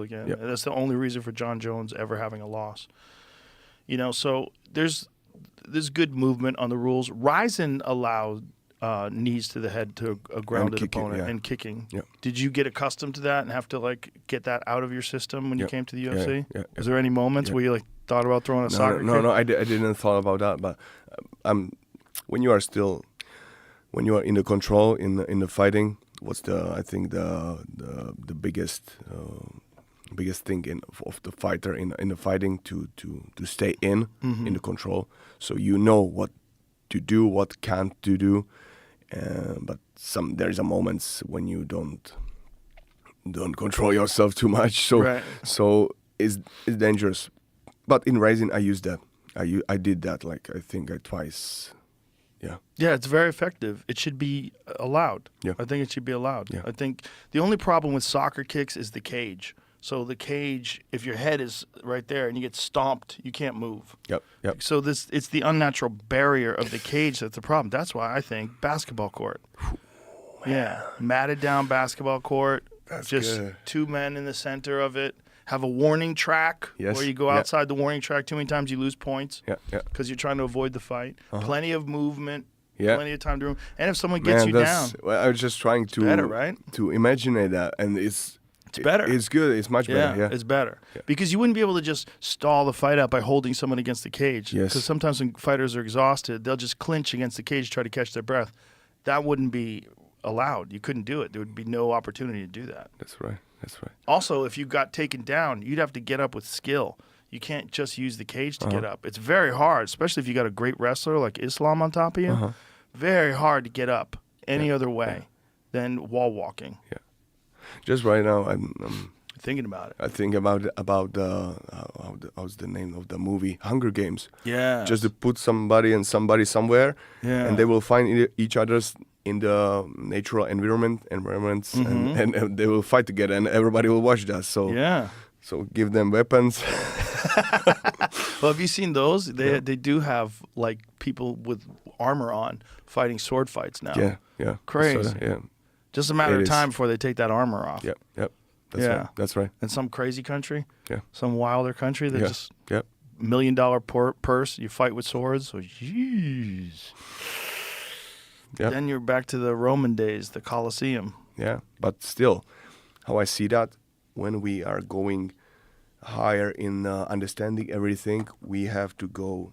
again. Yep. And that's the only reason for John Jones ever having a loss. So there's good movement on the rules. Ryzen allowed knees to the head to a grounded kicking, opponent yeah. and kicking. Yep. Did you get accustomed to that and have to get that out of your system when you Yep. came to the UFC? Yeah. Was there any moments where you thought about throwing a soccer kick? No, I didn't thought about that. But when you are in the control in the fighting, what's I think the biggest thing of the fighter in the fighting to stay in the control, so you know what to do, what can't to do, but there's a moments when you don't control yourself too much, so Right. so it's dangerous. But in Rising, I used that. I did that I think twice. Yeah. Yeah, it's very effective. It should be allowed. Yeah. I think it should be allowed. Yeah. I think the only problem with soccer kicks is the cage. So the cage, if your head is right there and you get stomped, you can't move. Yep. So it's the unnatural barrier of the cage that's the problem. That's why I think basketball court. Yeah, matted down basketball court. That's just good. two men in the center of it. Have a warning track Yes. where you go Yeah. outside the warning track too many times, you lose points Yeah. because you're trying to avoid the fight. Plenty of movement. Yeah. Plenty of time to room. And if someone gets you down, Well, I was just trying to better, right? to imagine that, and it's better. It's good. It's much better. Yeah. It's better. Yeah. Because you wouldn't be able to just stall the fight out by holding someone against the cage. Yes. Because sometimes when fighters are exhausted, they'll just clinch against the cage, try to catch their breath. That wouldn't be allowed. You couldn't do it. There would be no opportunity to do that. That's right. Also, if you got taken down, you'd have to get up with skill. You can't just use the cage to get up. It's very hard, especially if you got a great wrestler like Islam on top of you. Very hard to get up any other way than wall walking. Yeah. Just right now, I'm Thinking about it. I think about how's the name of the movie, Hunger Games. Yeah. Just to put somebody somewhere, Yeah. and they will find each other's in the natural environments, and they will fight together, and everybody will watch that. So Yeah. so give them weapons. Well, have you seen those? They do have people with armor on fighting sword fights now. Yeah. Crazy. So, yeah. Just a matter It of is. time before they take that armor off. Yep. That's Yeah. right. That's right. In some crazy country, Yeah. some wilder country that Yeah. just Yep. $1 million purse. You fight with swords. So, jeez. Yep. Then you're back to the Roman days, the Colosseum. Yeah, but still, how I see that, when we are going higher in understanding everything, we have to go.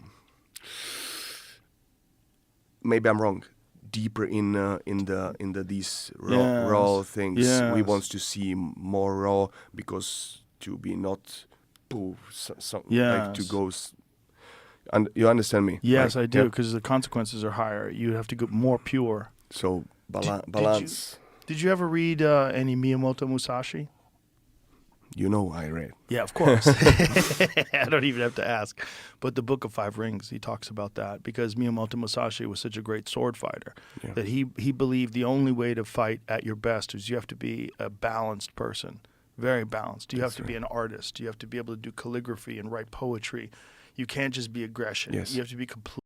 Maybe I'm wrong. Deeper in these raw things. Yes. We want to see more raw, because to be not like to Yes. go. And you understand me? Yes, right? I do, Yeah. because the consequences are higher. You have to go more pure. So Did balance. Did you ever read any Miyamoto Musashi? I read. Yeah, of course. I don't even have to ask. But the Book of Five Rings, he talks about that, because Miyamoto Musashi was such a great sword fighter that he believed the only way to fight at your best is you have to be a balanced person, very balanced. You have to be an artist. You have to be able to do calligraphy and write poetry. You can't just be aggression. Yes. You have to be complete.